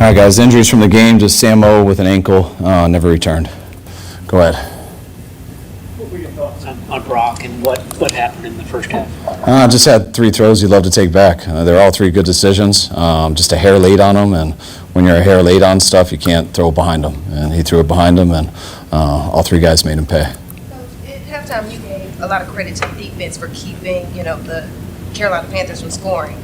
All right, guys, injuries from the game, just Samo with an ankle, never returned. Go ahead. What were your thoughts on Brock and what happened in the first half? Just had 3 throws you'd love to take back. They're all 3 good decisions, just a hair late on them, and when you're a hair late on stuff, you can't throw it behind them. And he threw it behind him, and all 3 guys made him pay. At halftime, you gave a lot of credit to the defense for keeping, the Carolina Panthers from scoring.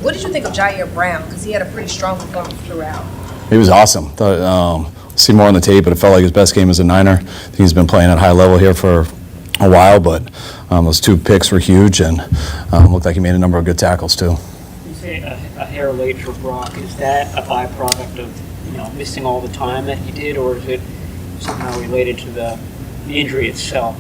What did you think of Jair Brown? Because he had a pretty strong performance throughout. He was awesome. Thought, see more on the tape, but it felt like his best game as a Niner. I think he's been playing at a high level here for a while, but those 2 picks were huge, and looked like he made a number of good tackles too. You say a hair late for Brock. Is that a byproduct of missing all the time that he did, or is it somehow related to the injury itself?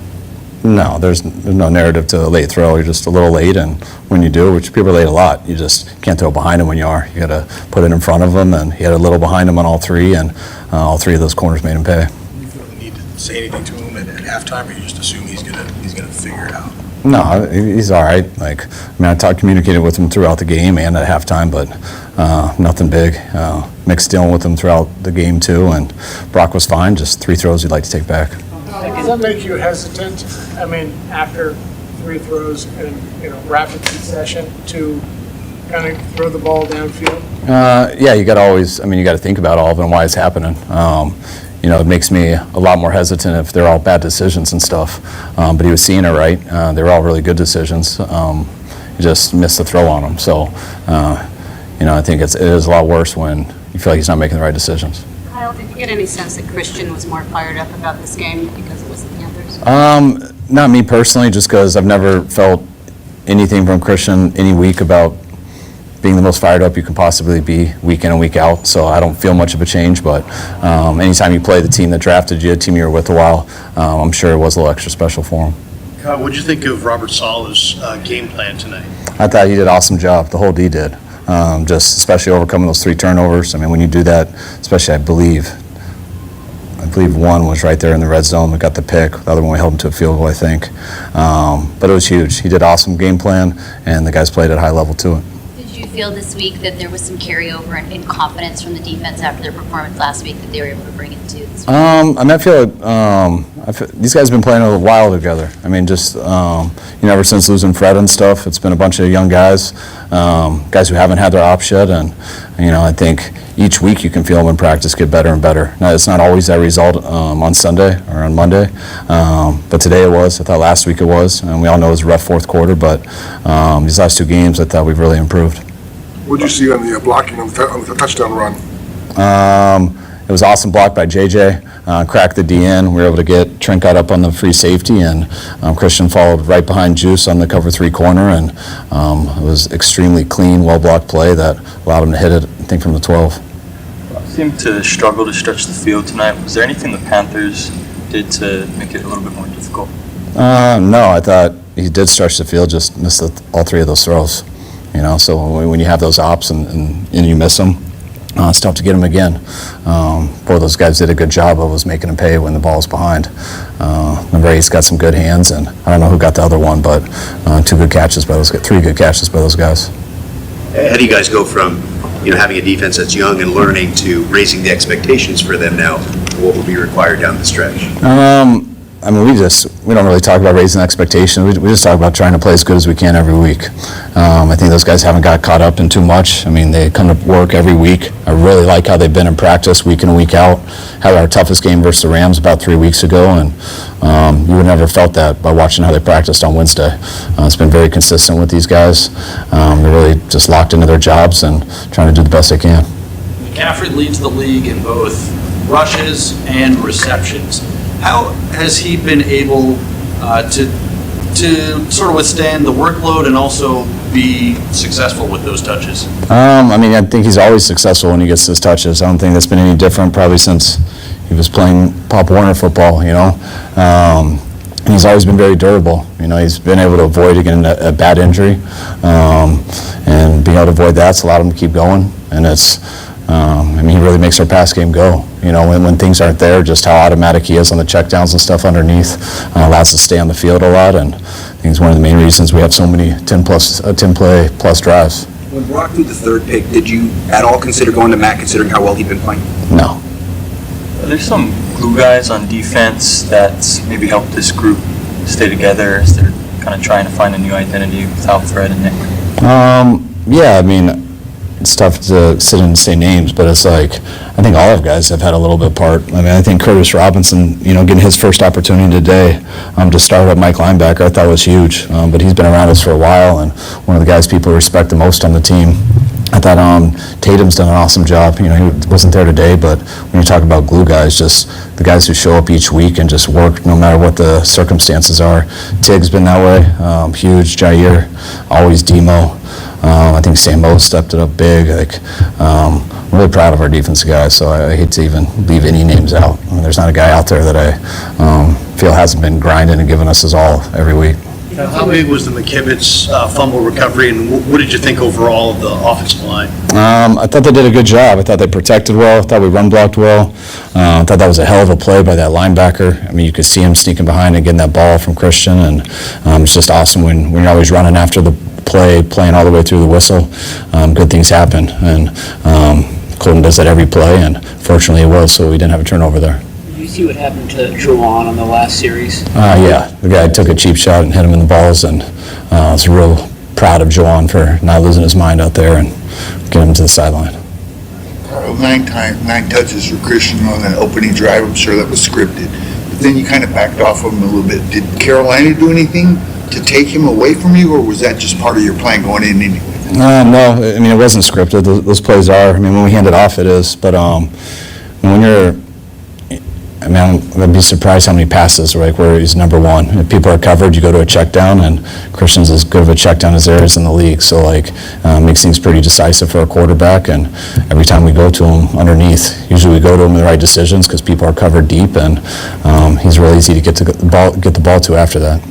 No, there's no narrative to a late throw. You're just a little late, and when you do, which people are late a lot, you just can't throw behind him when you are. You got to put it in front of him, and he had a little behind him on all 3, and all 3 of those corners made him pay. You feel the need to say anything to him at halftime, or you just assume he's gonna figure it out? No, he's all right. I communicated with him throughout the game and at halftime, but nothing big. Mick's dealing with him throughout the game too, and Brock was fine. Just 3 throws you'd like to take back. Does that make you hesitant? After 3 throws and rapid succession to kind of throw the ball downfield? Yeah, you got to always. You got to think about all of it and why it's happening. It makes me a lot more hesitant if they're all bad decisions and stuff. But he was seeing it right. They were all really good decisions. He just missed the throw on them. So, I think it is a lot worse when you feel like he's not making the right decisions. Kyle, did you get any sense that Christian was more fired up about this game because it was the Panthers? Not me personally, just because I've never felt anything from Christian any week about being the most fired up you can possibly be week in and week out. So I don't feel much of a change, but anytime you play the team that drafted you, a team you were with a while, I'm sure it was a little extra special for him. What did you think of Robert Saleh's game plan tonight? I thought he did an awesome job. The whole D did. Just especially overcoming those 3 turnovers. When you do that, especially I believe one was right there in the red zone. We got the pick. The other one we held him to a field goal, I think. But it was huge. He did an awesome game plan, and the guys played at a high level to it. Did you feel this week that there was some carryover in confidence from the defense after their performance last week that they were able to bring it to this week? I feel like these guys have been playing a while together. Ever since losing Fred and stuff, it's been a bunch of young guys who haven't had their ops yet, and I think each week you can feel them in practice get better and better. Now, it's not always that result on Sunday or on Monday, but today it was. I thought last week it was, and we all know it was a rough 4th quarter, but these last 2 games I thought we've really improved. What did you see on the blocking on the touchdown run? It was awesome block by JJ, cracked the D in. We were able to get Trinket up on the free safety, and Christian followed right behind Juice on the cover 3 corner, and it was extremely clean, well-blocked play that allowed him to hit it, I think, from the 12. Seemed to struggle to stretch the field tonight. Was there anything the Panthers did to make it a little bit more difficult? No, I thought he did stretch the field, just missed all 3 of those throws. So when you have those ops and you miss them, it's tough to get them again. Both those guys did a good job of making him pay when the ball was behind. Number 8's got some good hands, and I don't know who got the other one, but 3 good catches by those guys. How do you guys go from having a defense that's young and learning to raising the expectations for them now? What will be required down the stretch? We don't really talk about raising expectations. We just talk about trying to play as good as we can every week. I think those guys haven't got caught up in too much. They come to work every week. I really like how they've been in practice week in and week out. Had our toughest game versus the Rams about 3 weeks ago, and you would never felt that by watching how they practiced on Wednesday. It's been very consistent with these guys. They're really just locked into their jobs and trying to do the best they can. McCaffrey leads the league in both rushes and receptions. How has he been able to sort of withstand the workload and also be successful with those touches? I think he's always successful when he gets his touches. I don't think that's been any different probably since he was playing Pop Warner football, And he's always been very durable. He's been able to avoid getting a bad injury, and being able to avoid that's allowed him to keep going. And it's, he really makes our pass game go. When things aren't there, just how automatic he is on the checkdowns and stuff underneath allows us to stay on the field a lot. And I think it's one of the main reasons we have so many 10 play plus drives. When Brock threw the third pick, did you at all consider going to Matt, considering how well he'd been playing? No. There's some glue guys on defense that maybe help this group stay together as they're kind of trying to find a new identity without Fred and Nick. Yeah, I mean, it's tough to sit and say names, but it's like, I think all of guys have had a little bit part. I mean, I think Curtis Robinson, getting his first opportunity today to start at Mike linebacker, I thought was huge. But he's been around us for a while, and one of the guys people respect the most on the team. I thought Tatum's done an awesome job. He wasn't there today, but when you talk about glue guys, just the guys who show up each week and just work no matter what the circumstances are. Tig's been that way, huge. Jair, always Demo. I think Samo stepped it up big. I'm really proud of our defensive guys, so I hate to even leave any names out. I mean, there's not a guy out there that I feel hasn't been grinding and giving us his all every week. How big was the McKivitz fumble recovery, and what did you think overall of the offensive line? I thought they did a good job. I thought they protected well. I thought we run blocked well. I thought that was a hell of a play by that linebacker. I mean, you could see him sneaking behind and getting that ball from Christian, and it's just awesome when you're always running after the play, playing all the way through the whistle. Good things happen, and Colton does that every play, and fortunately it was, so we didn't have a turnover there. Did you see what happened to Jauan on the last series? Yeah, the guy took a cheap shot and hit him in the balls, and I was real proud of Jauan for not losing his mind out there and getting him to the sideline. 9 touches for Christian on that opening drive. I'm sure that was scripted. But then you kind of backed off of him a little bit. Did Carolina do anything to take him away from you, or was that just part of your plan going in anyway? No, I mean, it wasn't scripted. Those plays are. I mean, when we hand it off, it is. But when you're, I mean, I'd be surprised how many passes where he's number one. If people are covered, you go to a check down, and Christian's as good of a check down as there is in the league. So, makes things pretty decisive for a quarterback. And every time we go to him underneath, usually we go to him in the right decisions because people are covered deep, and he's real easy to get the ball to after that.